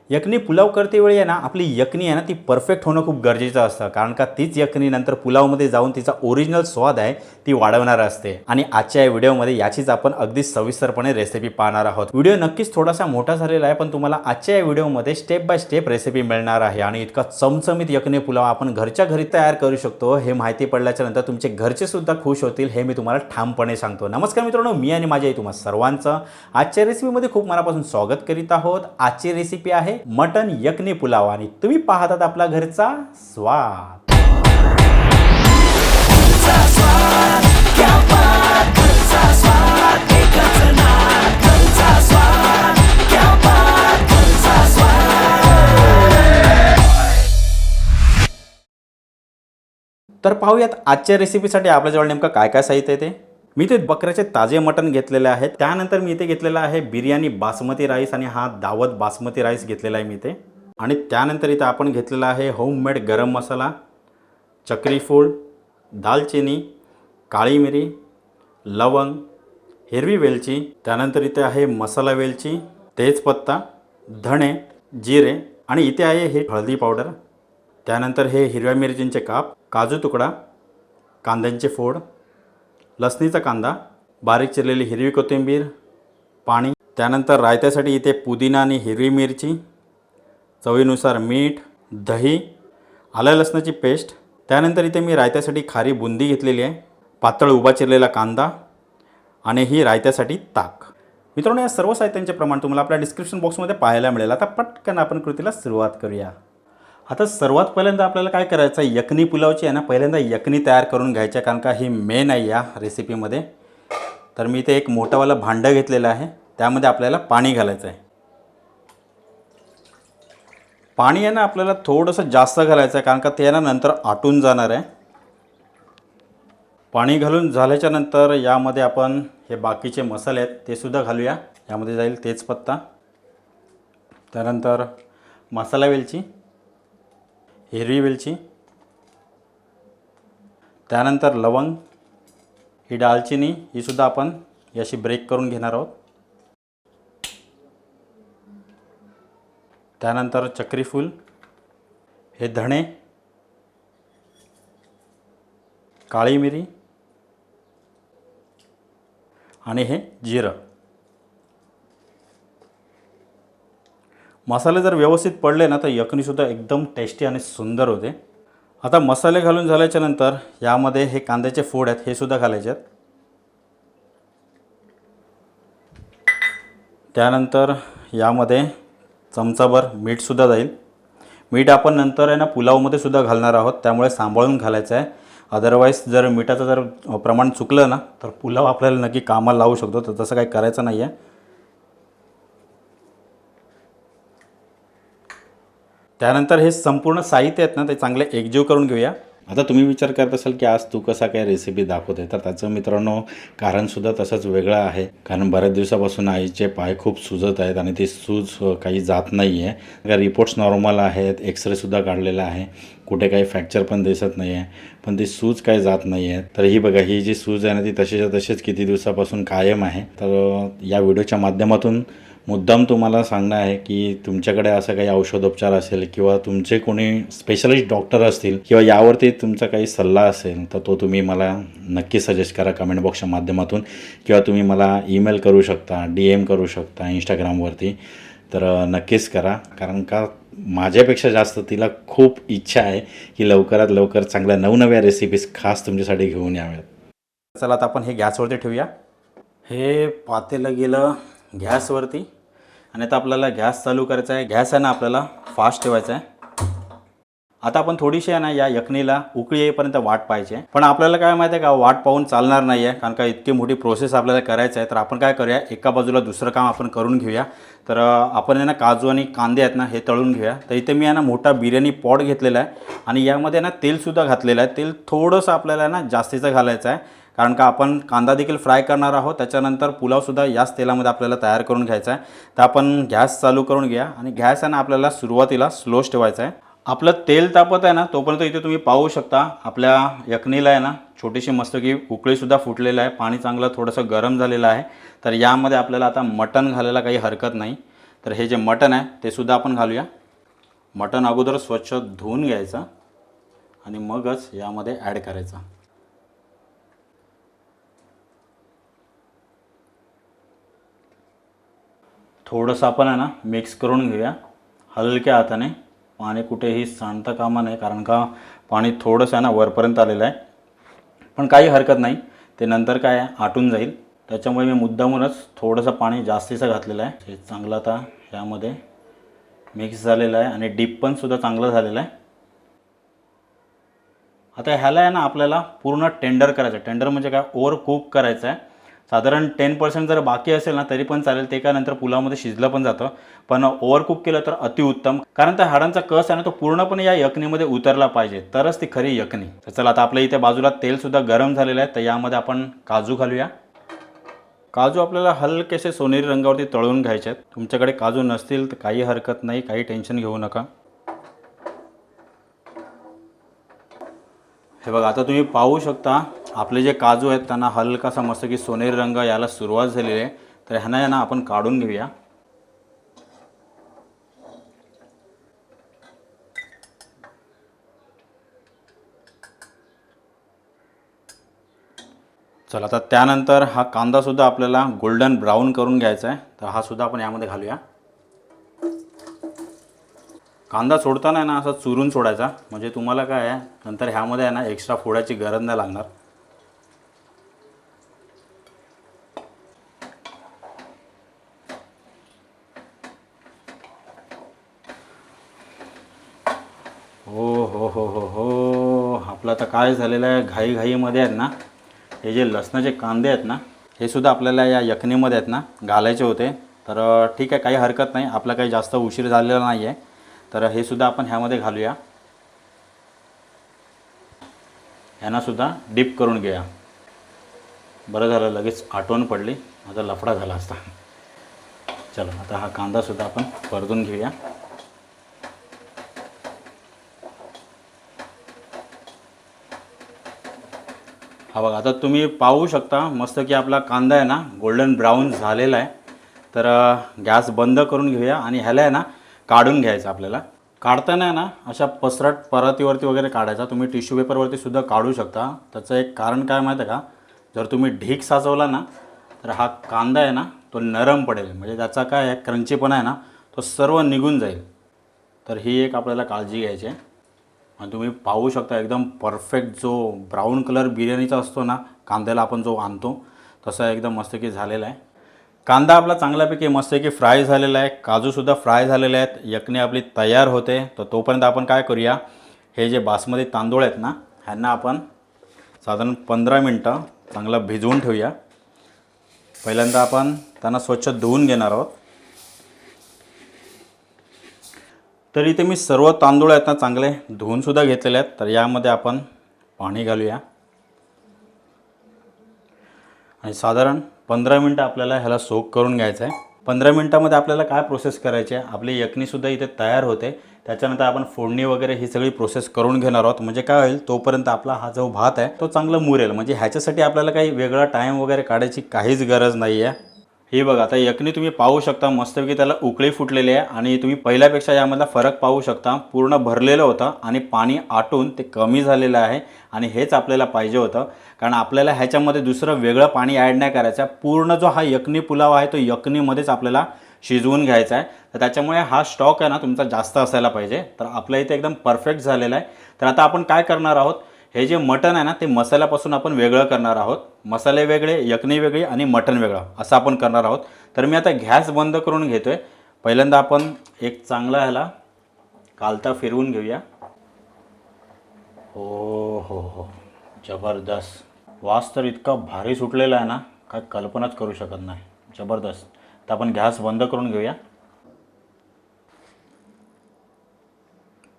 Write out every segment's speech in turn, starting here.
यखनी पुलाव करते वेळी आहे ना आपली यखनी आहे ना ती परफेक्ट होणं खूप गरजेचं असतं, कारण का तीच यखनी नंतर पुलावमध्ये जाऊन तिचा ओरिजिनल स्वाद आहे ती वाढवणार असते। आणि आजच्या या व्हिडिओमध्ये याचीच आपण अगदी सविस्तरपणे रेसिपी पाहणार आहोत। व्हिडिओ नक्कीच थोडासा मोठा झालेला आहे, पण तुम्हाला आजच्या या व्हिडिओमध्ये स्टेप बाय स्टेप रेसिपी मिळणार आहे आणि इतका चमचमीत यखनी पुलाव आपण घरच्या घरी तयार करू शकतो हे माहिती पडल्याच्या नंतर तुमचे घरचे सुद्धा खुश होतील, हे मी तुम्हाला ठामपणे सांगतो। नमस्कार मित्रांनो, मी आणि माझी आई तुम्हा सर्वांचं आजच्या रेसिपीमध्ये खूप मनापासून स्वागत करीत आहोत। आजची रेसिपी आहे मटन यखनी पुलाव आणि तुम्ही पाहतात आपला घरचा स्वाद। तर पाहूयात आजच्या रेसिपीसाठी आपल्याजवळ नेमकं काय काय साहित्य आहे ते। मी ते बकऱ्याचे ताजे मटण घेतलेले आहे, त्यानंतर मी इथे घेतलेला आहे बिर्याणी बासमती राईस आणि हा दावत बासमती राईस घेतलेला आहे मी इथे। आणि त्यानंतर इथे आपण घेतलेला आहे होममेड गरम मसाला, चक्री फूल, दालचिनी, काळी मिरी, लवंग, हिरवी वेलची, त्यानंतर इथे आहे मसाला वेलची, तेजपत्ता, धणे, जिरे आणि इथे आहे हे हळदी पावडर, त्यानंतर हे हिरव्या मिरचींचे काप, काजू तुकडा, कांद्यांचे फोड, लसणीचा कांदा, बारीक चिरलेली हिरवी कोथिंबीर, पाणी, त्यानंतर रायत्यासाठी इथे पुदिना आणि हिरवी मिरची, चवीनुसार मीठ, दही, आलं लसणाची पेस्ट, त्यानंतर इथे मी रायत्यासाठी खारी बुंदी घेतलेली आहे, पातळ उभा चिरलेला कांदा आणि ही रायत्यासाठी ताक। मित्रांनो, या सर्व साहित्यांचे प्रमाण तुम्हाला आपल्या डिस्क्रिप्शन बॉक्समध्ये पाहायला मिळेल। आता पटकन आपण कृतीला सुरुवात करूया। आता सर्वात पहिल्यांदा आपल्याला काय करायचं आहे, यखनी पुलावची आहे ना पहिल्यांदा यखनी तयार करून घ्यायची, कारण का ही मेन आहे या रेसिपीमध्ये। तर मी इथे एक मोठावाला भांडं घेतलेलं आहे, त्यामध्ये आपल्याला पाणी घालायचं आहे। पाणी आहे ना आपल्याला थोडंसं जास्त घालायचं आहे, कारण का ते ना नंतर आटून जाणार आहे। पाणी घालून झाल्याच्या नंतर यामध्ये आपण हे बाकीचे मसाले आहेत ते सुद्धा घालूया। यामध्ये जाईल तेजपत्ता, त्यानंतर मसाला वेलची, हिरवी वेलची, त्यानंतर लवंग, ही दालचिनी ही सुद्धा आपण याशी ब्रेक करून घेणार आहोत, त्यानंतर चक्री फूल, हे धणे, काळी मिरी आणि हे जिरं। मसाले जर व्यवस्थित पडले ना तर यखनीसुद्धा एकदम टेस्टी आणि सुंदर होते। आता मसाले घालून झाल्याच्या नंतर यामध्ये हे कांद्याचे फोड आहेत हे सुद्धा घालायचे आहेत, त्यानंतर यामध्ये चमचाभर मीठसुद्धा जाईल। मीठ आपण नंतर आहे ना पुलावमध्ये सुद्धा घालणार आहोत, त्यामुळे सांभाळून घालायचं आहे, अदरवाईज जर मिठाचं जर प्रमाण चुकलं ना तर पुलाव आपल्याला नक्की कामाला लावू शकतो, तर तसं काही करायचं नाही आहे। त्यानंतर हे संपूर्ण साहित्य आहेत ना ते चांगले एकजीव करून घेऊया। आता तुम्ही विचार करत असाल की आज तू कसा काय रेसिपी दाखवते, तर त्याचं मित्रांनो कारणसुद्धा तसंच वेगळं आहे, कारण बऱ्याच दिवसापासून आईचे पाय खूप सुजत आहेत आणि ती सूज काही जात नाही आहे। रिपोर्ट्स नॉर्मल आहेत, एक्सरेसुद्धा काढलेला आहे, कुठे काही फ्रॅक्चर पण दिसत नाही आहे, पण ती सूज काही जात नाही आहे। तर ही बघा, ही जी सूज आहे ना ती तशीच्या तशीच किती दिवसापासून कायम आहे। तर या व्हिडिओच्या माध्यमातून मुद्दाम तुम्हाला सांगणं आहे की तुमच्याकडे असं काही औषधोपचार असेल किंवा तुमचे कोणी स्पेशलिस्ट डॉक्टर असतील किंवा यावरती तुमचा काही सल्ला असेल तर तो तुम्ही मला नक्की सजेस्ट करा कमेंट बॉक्सच्या माध्यमातून, किंवा तुम्ही मला ईमेल करू शकता, DM करू शकता इंस्टाग्रामवरती। तर नक्कीच करा, कारण का माझ्यापेक्षा जास्त तिला खूप इच्छा आहे की लवकरात लवकर चांगल्या नवनव्या रेसिपीज खास तुमच्यासाठी घेऊन याव्यात। चला आता आपण हे गॅसवरती ठेवूया। हे पातेलं गेलं गॅसवरती आणि आता आपल्याला गॅस चालू करायचा आहे। गॅस आहे ना आपल्याला फास्ट ठेवायचा आहे। आता आपण थोडीशी आहे ना या यखनीला उकळी येईपर्यंत वाट पाहिजे, पण आपल्याला काय माहिती आहे का वाट पाहून चालणार नाही आहे, कारण का इतकी मोठी प्रोसेस आपल्याला करायचं आहे। तर आपण काय करूया, एका बाजूला दुसरं काम आपण करून घेऊया। तर आपण आहे ना काजू आणि कांदे आहेत ना हे तळून घेऊया। तर इथे मी आहे ना मोठा बिर्याणी पॉट घेतलेला आहे आणि यामध्ये ना तेलसुद्धा घातलेलं आहे। तेल थोडंसं आपल्याला ना जास्तीचं घालायचं आहे, कारण का आपण कांदा देखील फ्राय करणार आहोत, त्याच्यानंतर पुलावसुद्धा याच तेलामध्ये आपल्याला तयार करून घ्यायचा आहे। तर आपण गॅस चालू करून घ्या आणि गॅस आहे ना आपल्याला सुरुवातीला स्लोच ठेवायचा आहे। आपलं तेल तापत आहे ना तोपर्यंत इथे तुम्ही पाहू शकता आपल्या यखनीला आहे ना छोटीशी मस्तकी उकळीसुद्धा फुटलेलं आहे, पाणी चांगलं थोडंसं गरम झालेलं आहे। तर यामध्ये आपल्याला आता मटण घालायला काही हरकत नाही। तर हे जे मटण आहे ते सुद्धा आपण घालूया. मटण अगोदर स्वच्छ धुवून घ्यायचं आणि मगच यामध्ये ॲड करायचं. थोडंसं आपण आहे ना मिक्स करून घेऊया हलक्या हाताने. पाणी कुठेही सांडता कामा नये, कारण का पाणी थोडंसं आहे ना वरपर्यंत आलेलं आहे. पण काही हरकत नाही, ते नंतर काय आहे आटून जाईल. त्याच्यामुळे मी मुद्दामूनच थोडंसं पाणी जास्तीचं घातलेलं आहे. हे चांगलं आता यामध्ये मिक्स झालेलं आहे आणि डीप पण सुद्धा चांगलं झालेलं आहे. आता ह्याला आहे ना आपल्याला पूर्ण टेंडर करायचं. टेंडर म्हणजे काय, ओव्हर कुक करायचं आहे. साधारण 10% जर बाकी असेल ना तरी पण चालेल, ते काय नंतर पुलावमध्ये शिजलं पण जातं. पण ओव्हर कुक केलं तर अतिउत्तम, कारण त्या हाडांचा कस आहे ना तो पूर्णपणे या यखनीमध्ये उतरला पाहिजे, तरच ती खरी यखनी. तर चला आता आपल्या इथे बाजूला तेलसुद्धा गरम झालेलं आहे, तर यामध्ये आपण काजू घालूया. काजू आपल्याला हलकेसे सोनेरी रंगावरती तळून घ्यायचे आहेत. तुमच्याकडे काजू नसतील तर काही हरकत नाही, काही टेन्शन घेऊ नका. हे बघा, आता तुम्ही पाहू शकता आपले जे काजू आहेत त्यांना हलकासा मस्त की सोनेरी रंग यायला सुरुवात झालेली आहे. तर ह्यांना आहे ना आपण काढून घेऊया. चला आता त्यानंतर हा कांदासुद्धा आपल्याला गोल्डन ब्राऊन करून घ्यायचा आहे, तर हा सुद्धा आपण यामध्ये घालूया. कांदा सोडताना आहे ना असा चुरून सोडायचा, म्हणजे तुम्हाला काय आहे नंतर ह्यामध्ये आहे ना एक्स्ट्रा फोडायची गरज नाही लागणार. हो हो हो हो हो, आपलं आता काय झालेलं आहे, घाईघाईमध्ये आहेत ना हे जे लसणाचे कांदे आहेत ना हे सुद्धा आपल्याला या यखनीमध्ये आहेत ना घालायचे होते. तर ठीक आहे, काही हरकत नाही, आपला काही जास्त उशीर झालेला नाही आहे. तर हे सुद्धा आपण ह्यामध्ये घालूया. ह्यांनासुद्धा डीप करून घेऊया. बरं झालं लगेच आठवण पडली, माझा लफडा झाला असता. चला आता हा कांदासुद्धा आपण परतून घेऊया. हा बघा, आता तुम्ही पाहू शकता मस्त की आपला कांदा आहे ना गोल्डन ब्राऊन झालेला आहे. तर गॅस बंद करून घेऊया आणि ह्याला आहे ना काढून घ्यायचं. आपल्याला काढताना आहे ना अशा पसरट परातीवरती वगैरे काढायचा. तुम्ही टिश्यू पेपरवरती सुद्धा काढू शकता. त्याचं एक कारण काय माहिती आहे का, जर तुम्ही ढीक साचवला ना तर हा कांदा आहे ना तो नरम पडेल, म्हणजे त्याचा काय आहे क्रंचीपणा आहे ना तो सर्व निघून जाईल. तर ही एक आपल्याला काळजी घ्यायची आहे. आणि तुम्ही पाहू शकता एकदम परफेक्ट जो ब्राऊन कलर बिर्याणीचा असतो ना कांद्याला आपण जो आणतो तसा एकदम मस्तपैकी झालेला आहे. कांदा आपला चांगल्यापैकी मस्तपैकी फ्राय झालेला आहे. काजूसुद्धा फ्राय झालेले आहेत. यखनी आपली तयार होते. तर तोपर्यंत आपण काय करूया, हे जे बासमती तांदूळ आहेत ना ह्यांना आपण साधारण 15 मिनटं चांगलं भिजवून ठेवूया. पहिल्यांदा आपण त्यांना स्वच्छ धुवून घेणार आहोत. तर इथे मी सर्व तांदूळ आहेत ना चांगले धुवूनसुद्धा घेतलेले आहेत. तर यामध्ये आपण पाणी घालूया आणि साधारण 15 मिनटं आपल्याला ह्याला सोक करून घ्यायचं आहे. 15 मिनटामध्ये आपल्याला काय प्रोसेस करायची आहे, आपली यखनीसुद्धा इथे तयार होते. त्याच्यानंतर आपण फोडणी वगैरे ही सगळी प्रोसेस करून घेणार आहोत. म्हणजे काय होईल, तोपर्यंत आपला हा जो भात आहे तो चांगला मुरेल. म्हणजे ह्याच्यासाठी आपल्याला काही वेगळा टाईम वगैरे काढायची काहीच गरज नाही आहे. हे बघा, आता यखनी तुम्ही पाहू शकता मस्तपैकी त्याला उकळी फुटलेली आहे आणि तुम्ही पहिल्यापेक्षा यामधला फरक पाहू शकता. पूर्ण भरलेलं होतं आणि पाणी आटून ते कमी झालेलं आहे आणि हेच आपल्याला पाहिजे होतं, कारण आपल्याला ह्याच्यामध्ये दुसरं वेगळं पाणी ॲड नाही करायचं. पूर्ण जो हा यखनी पुलाव आहे तो यखनीमध्येच आपल्याला शिजवून घ्यायचा आहे. तर त्याच्यामुळे हा स्टॉक आहे ना तुमचा जास्त असायला पाहिजे. तर आपल्या इथे एकदम परफेक्ट झालेला आहे. तर आता आपण काय करणार आहोत, हे जे मटण आहे ना ते मसाल्यापासून आपण वेगळं करणार आहोत. मसाले वेगळे, यखनी वेगळी आणि मटण वेगळं असं आपण करणार आहोत. तर मी आता गॅस बंद करून घेतो आहे. पहिल्यांदा आपण एक चांगला ह्याला कालता फिरवून घेऊया. हो हो हो, जबरदस्त वास तर इतका भारी सुटलेला आहे ना काय कल्पनाच करू शकत नाही. जबरदस्त. तर आपण गॅस बंद करून घेऊया.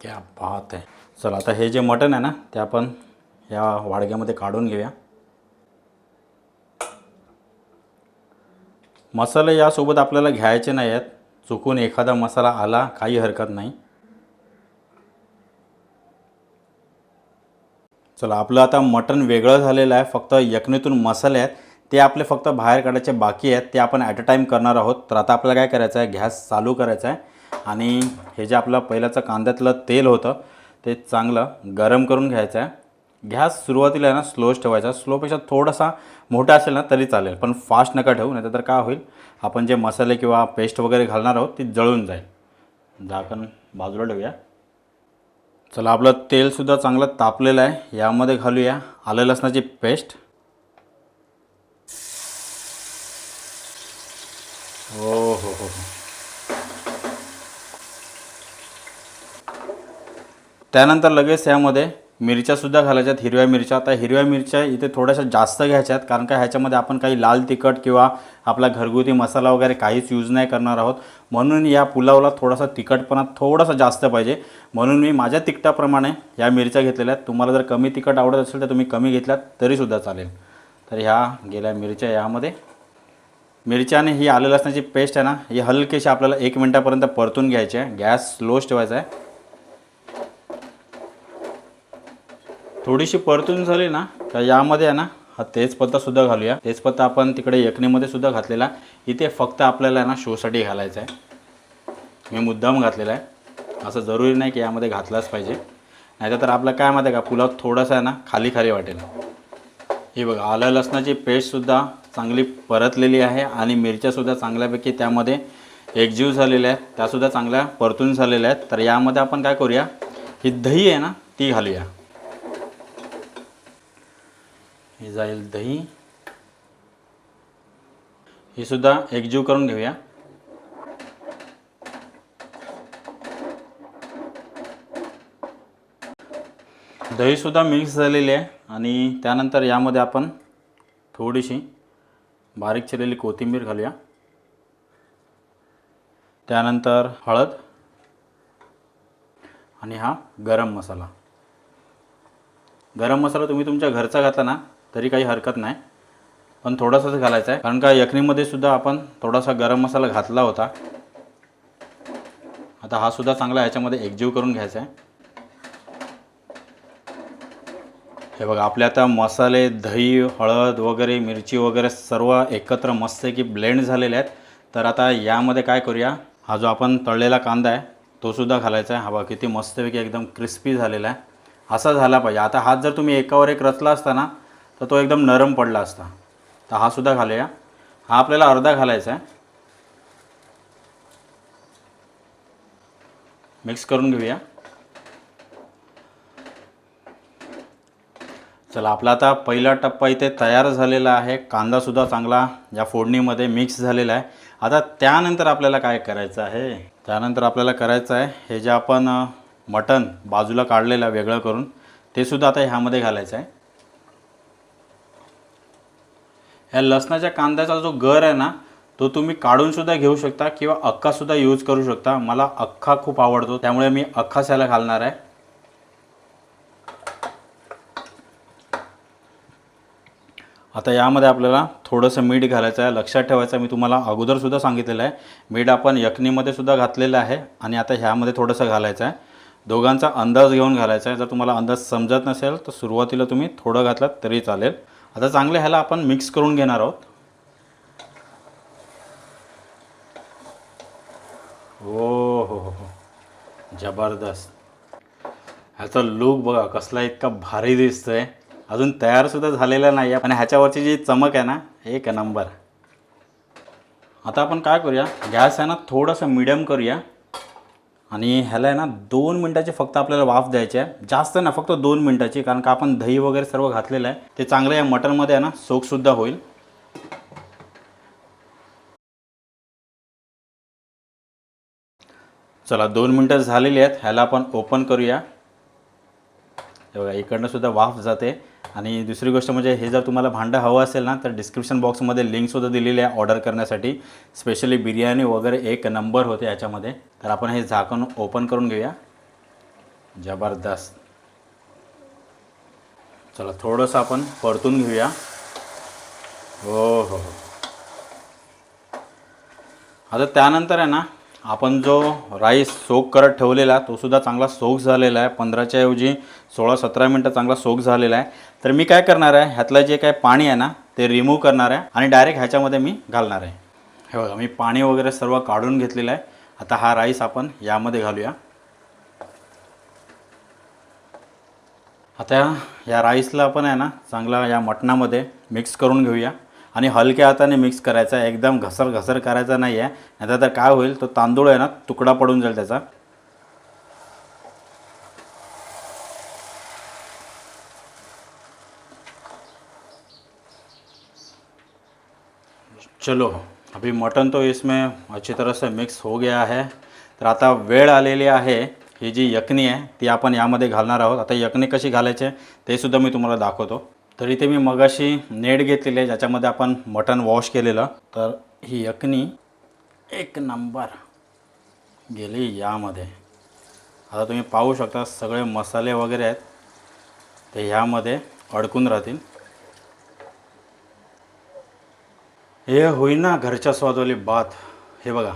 क्या बात आहे. चला आता हे जे मटण आहे ना ते आपण या वाडग्यामध्ये काढून घेऊया. मसाले यासोबत आपल्याला घ्यायचे नाही आहेत. चुकून एखादा मसाला आला काही हरकत नाही. चला आपलं आता मटण वेगळं झालेलं आहे, फक्त यखनीतून मसाले आहेत ते आपले फक्त बाहेर काढायचे बाकी आहेत, ते आपण ॲट अ टाईम करणार आहोत. तर आता आपल्याला काय करायचं आहे, गॅस चालू करायचा आहे आणि हे जे आपलं पहिल्याचं कांद्यातलं तेल होतं ते चांगलं गरम करून घ्यायचं आहे. गॅस सुरुवातीला आहे ना स्लोच ठेवायचा. स्लोपेक्षा थोडासा मोठा असेल ना तरी चालेल, पण फास्ट नका ठेवू, नाही तर काय होईल, आपण जे मसाले किंवा पेस्ट वगैरे घालणार आहोत ती जळून जाईल. झाकण बाजूला ठेवूया. चला, आपलं तेलसुद्धा चांगलं तापलेलं आहे. यामध्ये घालूया आलं लसणाची पेस्ट. हो हो हो. त्यानंतर लगेच यामध्ये मिरच्यासुद्धा घालायच्यात, हिरव्या मिरच्या. आता हिरव्या मिरच्या इथे थोड्याशा जास्त घ्यायच्यात, कारण का ह्याच्यामध्ये आपण काही लाल तिखट किंवा आपला घरगुती मसाला वगैरे काहीच यूज नाही करणार आहोत. म्हणून या पुलावला थोडासा तिखटपणा थोडासा जास्त पाहिजे, म्हणून मी माझ्या तिखटाप्रमाणे या मिरच्या घेतलेल्या आहेत. तुम्हाला जर कमी तिखट आवडत असेल तर तुम्ही कमी घेतल्यात तरीसुद्धा चालेल. तर ह्या गेल्या मिरच्या यामध्ये. मिरच्या आणि ही आलं लसणाची पेस्ट आहे ना, ही हलकीशी आपल्याला 1 मिनटापर्यंत परतून घ्यायची आहे. गॅस स्लोच ठेवायचा आहे. थोडीशी परतून झाली ना तर यामध्ये आहे ना हा तेजपत्तासुद्धा घालूया. तेजपत्ता आपण तिकडे यखनीमध्ये सुद्धा घातलेला, इथे फक्त आपल्याला ना शोसाठी घालायचा आहे. मी मुद्दाम घातलेला आहे, असं जरुरी नाही की यामध्ये घातलाच पाहिजे, नाहीतर आपलं काय माहिती आहे का, पुलाव थोडासा आहे ना खाली खाली वाटेल. हे बघा, आलं लसणाची पेस्टसुद्धा चांगली परतलेली आहे आणि मिरच्यासुद्धा चांगल्यापैकी त्यामध्ये एकजीव झालेल्या आहेत, त्यासुद्धा चांगल्या परतून झालेल्या आहेत. तर यामध्ये आपण काय करूया, ही दही आहे ना ती घालूया. ही जाईल दही, ही सुद्धा एकजीव करून घेऊया. दहीसुद्धा मिक्स झालेली आहे आणि त्यानंतर यामध्ये आपण थोडीशी बारीक चिरलेली कोथिंबीर घालूया. त्यानंतर हळद आणि हा गरम मसाला. गरम मसाला तुम्ही तुमच्या घरचा घातला ना तरी काही हरकत नाही, पण थोडासाच घालायचा आहे, कारण का यखनीमध्ये सुद्धा आपण थोडासा गरम मसाला घातला होता. आता हा सुद्धा चांगला ह्याच्यामध्ये एकजीव करून घ्यायचा आहे. हे बघा, आपले आता मसाले, दही, हळद वगैरे, मिरची वगैरे सर्व एकत्र मस्तपैकी ब्लेंड झालेले आहेत. तर आता यामध्ये काय करूया, हा जो आपण तळलेला कांदा आहे तो सुद्धा घालायचा आहे. हा बघा किती मस्तपैकी एकदम क्रिस्पी झालेला आहे, असा झाला पाहिजे. आता हात जर तुम्ही एकावर एक रचला असता ना तर तो एकदम नरम पडला असता. तर हा सुद्धा घालूया. हा आपल्याला अर्धा घालायचा आहे. मिक्स करून घेऊया. चला, आपला आता पहिला टप्पा इथे तयार झालेला आहे. कांदासुद्धा चांगला या फोडणीमध्ये मिक्स झालेला आहे. आता त्यानंतर आपल्याला काय करायचं आहे, त्यानंतर आपल्याला करायचं आहे हे जे आपण मटण बाजूला काढलेलं आहे वेगळं करून, ते सुद्धा आता ह्यामध्ये घालायचं आहे. ह्या लसणाच्या कांद्याचा जो गर आहे ना तो तुम्ही काढूनसुद्धा घेऊ शकता किंवा अख्खासुद्धा यूज करू शकता. मला अख्खा खूप आवडतो, त्यामुळे मी अख्खाच ह्याला घालणार आहे. आता यामध्ये आपल्याला थोडंसं मीठ घालायचं आहे. लक्षात ठेवायचं, मी तुम्हाला अगोदरसुद्धा सांगितलेलं आहे, मीठ आपण यखनीमध्ये सुद्धा घातलेलं आहे आणि आता ह्यामध्ये थोडंसं घालायचं आहे. दोघांचा अंदाज घेऊन घालायचा आहे. जर तुम्हाला अंदाज समजत नसेल तर सुरुवातीला तुम्ही थोडं घातलात तरी चालेल. आता चांगलं ह्याला आपण मिक्स करून घेणार आहोत. हो हो हो, जबरदस्त. ह्याचा लूक बघा कसला इतका भारी दिसतोय. अजून तयारसुद्धा झालेला नाही आहे, आणि ह्याच्यावरची जी चमक आहे ना एक नंबर. आता आपण काय करूया, गॅस आहे ना थोडंसं मिडियम करूया आणि ह्याला आहे ना 2 मिनटाची फक्त आपल्याला वाफ द्यायची आहे. जास्त ना, फक्त 2 मिनटाची, कारण का आपण दही वगैरे सर्व घातलेलं आहे, ते चांगलं या मटनमध्ये आहे ना सोकसुद्धा होईल. चला, 2 मिनटं झालेली आहेत. ह्याला आपण ओपन करूया. हे बघा, इकडनं सुद्धा वाफ जाते. आणि दुसरी गोष्ट म्हणजे हे जर तुम्हाला भांडं हवं असेल ना तर डिस्क्रिप्शन बॉक्समध्ये लिंकसुद्धा दिलेली आहे ऑर्डर करण्यासाठी. स्पेशली बिर्याणी वगैरे एक नंबर होते याच्यामध्ये. तर आपण हे झाकण ओपन करून घेऊया. जबरदस्त. चला, थोडंसं आपण परतून घेऊया. हो हो हो. आता त्यानंतर आहे ना आपण जो राईस सोक करत ठेवलेला तो सुद्धा चांगला सोक झालेला आहे. 15च्या ऐवजी 16-17 मिनटं चांगला सोक झालेला आहे. तर मी काय करणार आहे, ह्यातलं जे काय पाणी आहे ना ते रिमूव्ह करणार आहे आणि डायरेक्ट ह्याच्यामध्ये मी घालणार आहे. हे बघा मी पाणी वगैरे सर्व काढून घेतलेलं आहे. आता हा राईस आपण यामध्ये घालूया. आता या राईसला आपण आहे ना चांगला या मटणामध्ये मिक्स करून घेऊया आणि हलक्या हाताने मिक्स करायचा आहे. एकदम घसर करायचा नाही आहे, नाहीतर तर काय होईल, तो तांदूळ आहे ना तुकडा पडून जाईल त्याचा. चलो अभी मटन तो इसमें अच्छी तरह से मिक्स हो गया है. तर आता वेळ आलेली आहे. ही जी यखनी आहे ती आपण यामध्ये घालणार आहोत. आता यखनी कशी घालायची ते सुद्धा मी तुम्हाला दाखवतो. तर इथे मी मगाशी नेट घेतलेली आहे ज्याच्यामध्ये आपण मटन वॉश केलेलं. तर ही यखनी एक नंबर गेली यामध्ये. आता तुम्ही पाहू शकता सगळे मसाले वगैरे आहेत ते ह्यामध्ये अडकून राहतील. हे होईना घरच्या स्वादवाली बात. हे बघा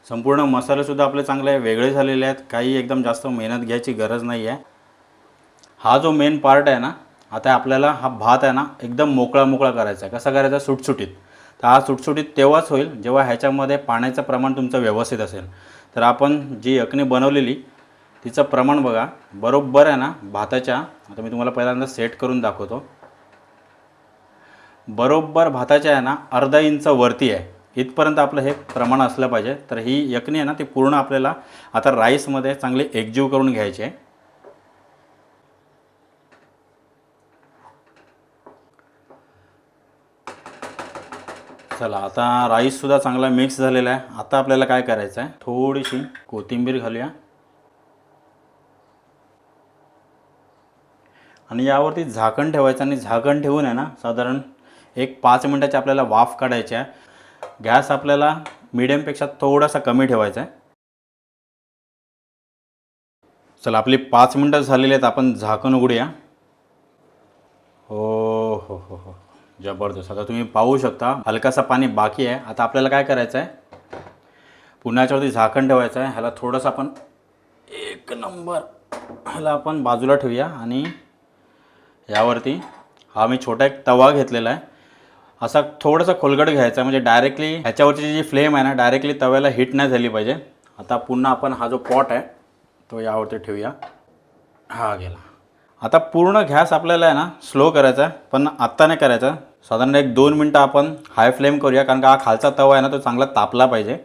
संपूर्ण मसालेसुद्धा आपले चांगले वेगळे झालेले आहेत. काही एकदम जास्त मेहनत घ्यायची गरज नाही आहे. हा जो मेन पार्ट आहे ना, आता आपल्याला हा भात आहे ना एकदम मोकळा करायचा आहे. कसा करायचा, सुटसुटीत. तर हा सुटसुटीत तेव्हाच होईल जेव्हा ह्याच्यामध्ये पाण्याचं प्रमाण तुमचं व्यवस्थित असेल. तर आपण जी यखनी बनवलेली तिचं प्रमाण बघा बरोबर आहे ना भाताच्या. आता मी तुम्हाला पहिल्यांदा सेट करून दाखवतो. बरोबर भाताच्या आहे ना अर्धा इंच वरती आहे, इथपर्यंत आपलं हे प्रमाण असलं पाहिजे. तर ही यखनी आहे ना ती पूर्ण आपल्याला आता राईसमध्ये चांगली एकजीव करून घ्यायची आहे. चला आता राईससुद्धा चांगला मिक्स झालेला आहे. आता आपल्याला काय करायचं आहे, थोडीशी कोथिंबीर घालूया आणि यावरती झाकण ठेवायचं आणि झाकण ठेवून आहे ना साधारण एक 5 मिनटाची आपल्याला वाफ काढायची आहे. गॅस आपल्याला मीडियमपेक्षा थोडासा कमी ठेवायचा आहे. चला आपली 5 मिनटं झालेली आहेत. आपण झाकण उघडूया. हो जबरदस्त. आता तुम्ही पाहू शकता हलकासा पाणी बाकी आहे. आता आपल्याला काय करायचं आहे, पुन्हा याच्यावरती झाकण ठेवायचं आहे. ह्याला थोडंसं आपण एक नंबर ह्याला आपण बाजूला ठेवूया आणि यावरती हा मी छोटा एक तवा घेतलेला आहे. असा थोडासा खोलगट घ्यायचा म्हणजे डायरेक्टली ह्याच्यावरची जी फ्लेम आहे ना डायरेक्टली तव्याला हिट नाही झाली पाहिजे. आता पुन्हा आपण हा जो पॉट आहे तो यावरती ठेवूया. हा गेला. आता पूर्ण गॅस आपल्याला आहे ना स्लो करायचा आहे, पण आत्ता नाही करायचा. साधारण 1-2 मिनटं आपण हाय फ्लेम करूया, कारण का हा खालचा तवा आहे ना तो चांगला तापला पाहिजे.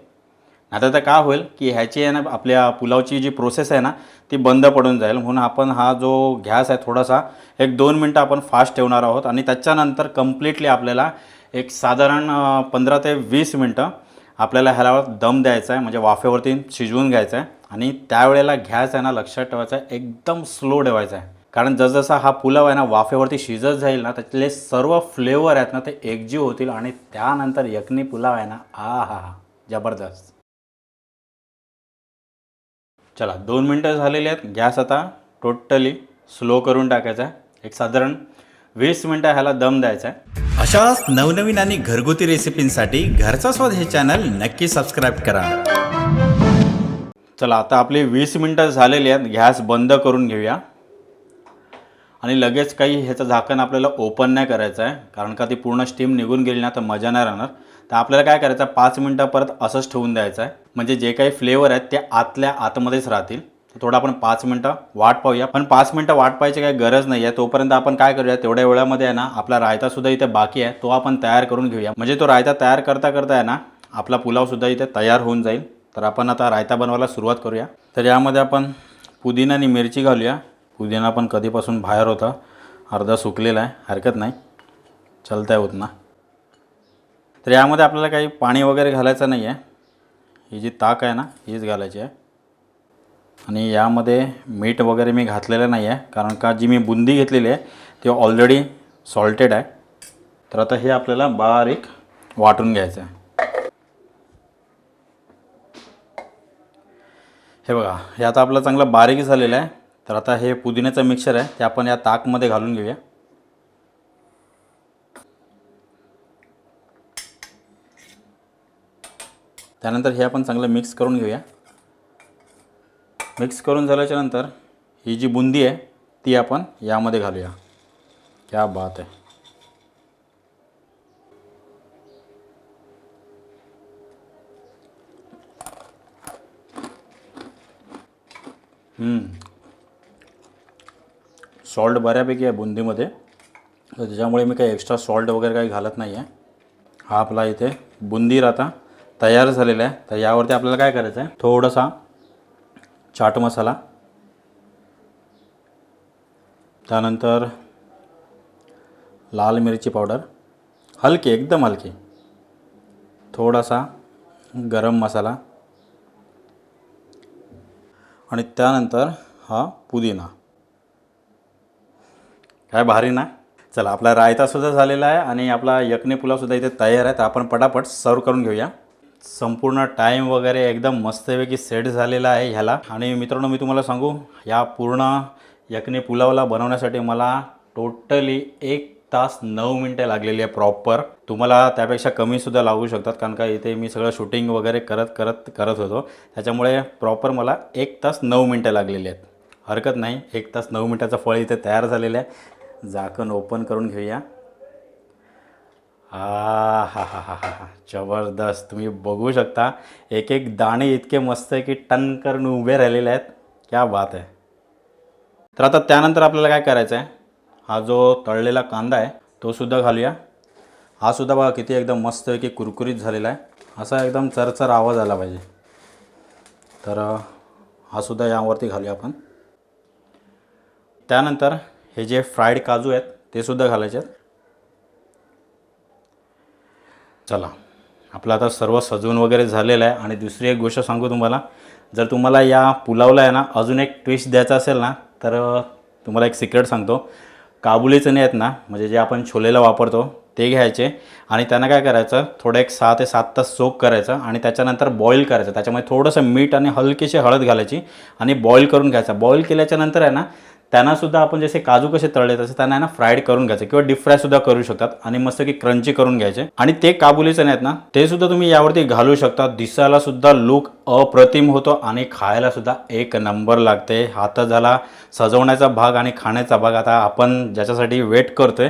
आता तर काय होईल की ह्याची आहे ना आपल्या पुलावची जी प्रोसेस आहे ना ती बंद पडून जाईल. म्हणून आपण हा जो गॅस आहे थोडासा 1-2 मिनटं आपण फास्ट ठेवणार आहोत आणि त्याच्यानंतर कंप्लीटली आपल्याला एक साधारण 15 ते 20 मिनटं आपल्याला ह्याला दम द्यायचा आहे, म्हणजे वाफेवरती शिजवून घ्यायचं आहे. आणि त्यावेळेला गॅस आहे ना लक्षात ठेवायचा आहे एकदम स्लो ठेवायचा आहे, कारण जसजसा हा पुलाव आहे ना वाफेवरती शिजत जाईल ना त्यातले सर्व फ्लेवर आहेत ना ते एकजीव होतील आणि त्यानंतर यखनी पुलाव आहे ना हा जबरदस्त. चला 2 मिनटं झालेली आहेत. गॅस आता टोटली स्लो करून टाकायचा आहे. एक साधारण 20 मिनटं ह्याला दम द्यायचा आहे. अशाच नवनवीन आणि घरगुती रेसिपींसाठी घरचा स्वाद हे चॅनल नक्की सबस्क्राईब करा. चला आता आपली 20 मिनटं झालेली आहेत. गॅस बंद करून घेऊया आणि लगेच काही ह्याचं झाकण आपल्याला ओपन नाही करायचं आहे, कारण का ती पूर्ण स्टीम निघून गेली ना तर मजा नाही राहणार. तर आपल्याला काय करायचं, 5 मिनटं परत असंच ठेवून द्यायचं आहे, म्हणजे जे काही फ्लेवर आहेत ते आतमध्येच राहतील. तर थोडं आपण 5 मिनटं वाट पाहूया. पण 5 मिनटं वाट पाहायची काही गरज नाही आहे. तोपर्यंत आपण काय करूया, तेवढ्या वेळामध्ये आहे ना आपला रायतासुद्धा इथे बाकी आहे तो आपण तयार करून घेऊया. म्हणजे तो रायता तयार करता आहे ना आपला पुलावसुद्धा इथे तयार होऊन जाईल. तर आपण आता रायता बनवायला सुरुवात करूया. तर यामध्ये आपण पुदिना आणि मिरची घालूया. पुदिना पण कधीपासून बाहेर होता, अर्धा सुकलेला आहे, हरकत नाही, चलता होत ना. तर यामध्ये आपल्याला काही पाणी वगैरे घालायचं नाही आहे. ही जी ताक आहे ना हीच घालायची आहे. आणि यामध्ये मीठ वगैरे मी घातलेलं नाही आहे, कारण का जी मी बुंदी घेतलेली आहे ती ऑलरेडी सॉल्टेड आहे. तर आता हे आपल्याला बारीक वाटून घ्यायचं आहे. हे बघा हे आता आपलं चांगलं बारीक झालेलं आहे. तर आता हे पुदिन्याचं मिक्सचर आहे ते आपण या ताकमध्ये घालून घेऊया. त्यानंतर हे आपण चांगलं मिक्स करून घेऊया. मिक्स करून झाल्याच्या नंतर ही जी बुंदी आहे ती आपण यामध्ये घालूया. क्या बात आहे. सॉल्ट बऱ्यापैकी आहे बुंदीमध्ये, तर त्याच्यामुळे मी काही एक्स्ट्रा सॉल्ट वगैरे काही घालत नाही आहे. हा आपला इथे बुंदी आता तयार झालेला आहे. तर यावरती आपल्याला काय करायचं आहे, थोडासा चाट मसाला, त्यानंतर लाल मिरची पावडर हलकी, एकदम हलकी, थोडासा गरम मसाला आणि त्यानंतर हा पुदिना. काय भारी ना. चला, आपला रायतासुद्धा झालेला आहे आणि आपला यखनी पुलावसुद्धा इथे तयार आहे. तर आपण पटापट सर्व करून घेऊया. संपूर्ण टाईम वगैरे एकदम मस्तपैकी सेट झालेला आहे ह्याला. आणि मित्रांनो, मी तुम्हाला सांगू, या पूर्ण यखनी पुलावला बनवण्यासाठी मला टोटली 1 तास 9 मिनटे लागलेली आहे प्रॉपर. तुम्हाला त्यापेक्षा कमीसुद्धा लागू शकतात, कारण का इथे मी सगळं शूटिंग वगैरे करत होतो. त्याच्यामुळे प्रॉपर मला 1 तास 9 मिनटं लागलेली आहेत. हरकत नाही, 1 तास 9 मिनटाचं फळ इथे तयार झालेलं आहे. झाकण ओपन करून घेऊया. हा हा हा हा हा, जबरदस्त. तुम्ही बघू शकता, एक एक दाणे इतके मस्त आहे की टन करून उभे राहिलेले आहेत. क्या बात आहे. तर आता त्यानंतर आपल्याला काय करायचं आहे, हा जो तळलेला कांदा आहे तो सुद्धा घालूया. हा सुद्धा बघा किती एकदम मस्त आहे की कुरकुरीत झालेला आहे. असा एकदम चरचर आवाज आला पाहिजे. तर हा सुद्धा यावरती घालूया आपण. त्यानंतर हे जे फ्राईड काजू आहेत ते सुद्धा घालायचे आहेत. चला, आपलं आता सर्व सजवून वगैरे झालेलं आहे. आणि दुसरी एक गोष्ट सांगू तुम्हाला, जर तुम्हाला या पुलावला आहे ना अजून एक ट्विस्ट द्यायचा असेल ना, तर तुम्हाला एक सिक्रेट सांगतो. काबुली चणे आहेत ना, म्हणजे जे आपण छोलेला वापरतो ते घ्यायचे आणि त्यांना काय करायचं, थोडं एक 6 ते 7 तास सोक करायचं आणि त्याच्यानंतर बॉईल करायचं. त्याच्यामध्ये थोडंसं मीठ आणि हलकीशी हळद घालायची आणि बॉईल करून घ्यायचं. बॉईल केल्याच्या नंतर आहे ना, त्यांनासुद्धा आपण जसे काजू कसे तळले तसे त्यांना आहे ना फ्राईड करून घ्यायचे किंवा डीप फ्रायसुद्धा करू शकतात आणि मस्त की क्रंची करून घ्यायचे. आणि ते काबुली चणे आहेत ना, ते सुद्धा तुम्ही यावरती घालू शकता. दिसायला सुद्धा लुक अप्रतिम होतो आणि खायला सुद्धा एक नंबर लागते. हा तर झाला सजवण्याचा भाग आणि खाण्याचा भाग. आता आपण ज्याच्यासाठी वेट करतोय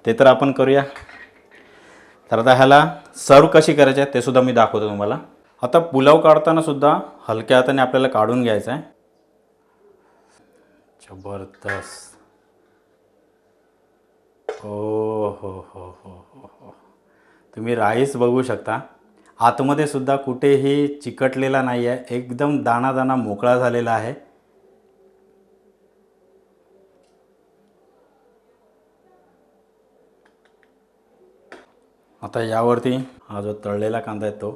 ते तर आपण करूया. तर आता ह्याला सर्व कशी करायची आहे ते सुद्धा मी दाखवतो तुम्हाला. आता पुलाव काढताना सुद्धा हलक्या हाताने आपल्याला काढून घ्यायचं आहे. जबरदस्त. हो हो हो हो हो, तुम्ही राईस बघू शकता, आतमध्ये सुद्धा कुठेही चिकटलेला नाही आहे, एकदम दाणा दाणा मोकळा झालेला आहे. आता यावरती हा जो तळलेला कांदा आहे तो,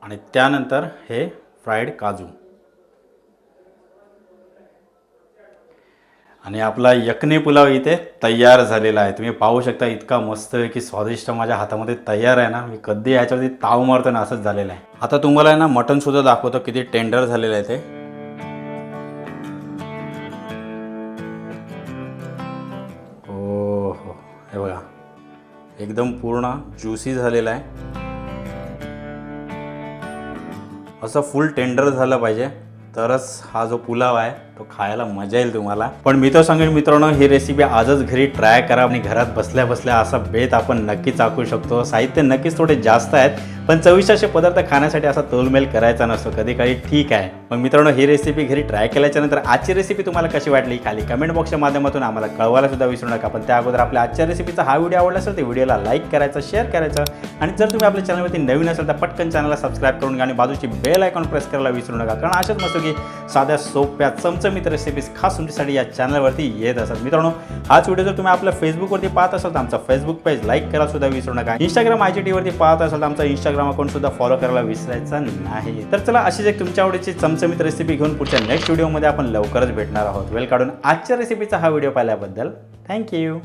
आणि त्यानंतर हे फ्राईड काजू, आणि आपला यखनी पुलाव इथे तयार झालेला आहे. तुम्ही पाहू शकता, इतका मस्त की स्वादिष्ट माझ्या हातामध्ये तयार आहे ना. मी कधी याच्यावरती ताव मारतो ना, असंच झालेलं आहे. आता तुम्हाला आहे ना मटण सुद्धा दाखवतो किती टेंडर झालेलं आहे ते. हो हो, हे बघा एकदम पूर्ण ज्युसी झालेला आहे. असं फुल टेंडर झालं पाहिजे, तरच हा जो पुलाव आहे तो खायला मजा येईल तुम्हाला. पण मी तर सांगेन मित्रांनो, ही रेसिपी आजच घरी ट्राय करा आणि घरात बसल्या बसल्या असा बेत आपण नक्कीच आखू शकतो. साहित्य नक्कीच थोडे जास्त आहेत, पण चविष्ट असे पदार्थ खाण्यासाठी असा तोलमेल करायचा नसतो, कधी काही ठीक आहे. मग मित्रांनो, ही रेसिपी घरी ट्राय केल्याच्या नंतर आजची रेसिपी तुम्हाला कशी वाटली खाली कमेंट बॉक्सच्या माध्यमातून आम्हाला कळवायला सुद्धा विसरू नका. पण त्या अगोदर आपल्या आजच्या रेसिपीचा हा व्हिडिओ आवडला असेल तर व्हिडिओला लाईक करायचं, शेअर करायचं, आणि जर तुम्ही आपल्या चॅनलवरती नवीन असेल तर पटकन चॅनलला सबस्क्राईब करून घ्या आणि बाजूची बेल आयकॉन प्रेस करायला विसरू नका, कारण अशाच मस्त की साध्या सोप्या चमचमीत रेसिपीज खास तुमच्यासाठी या चॅनलवरती येत असतात. मित्रांनो, हाच व्हिडिओ जर तुम्ही आपल्या फेसबुकवरती पाहत असाल तर आमचा फेसबुक पेज लाईक करायला सुद्धा विसरू नका. इंस्टाग्राम IGTवरती पाहत असाल तर आमचा इंस्टाग्राम अकाउंट सुद्धा फॉलो करायला विसरायचा नाही. तर चला, अशीच एक तुमच्या आवडीची चमचमीत रेसिपी घेऊन पुढच्या नेक्स्ट व्हिडिओमध्ये आपण लवकरच भेटणार आहोत. वेळ काढून आजच्या रेसिपीचा हा व्हिडिओ पाहिल्याबद्दल थँक्यू.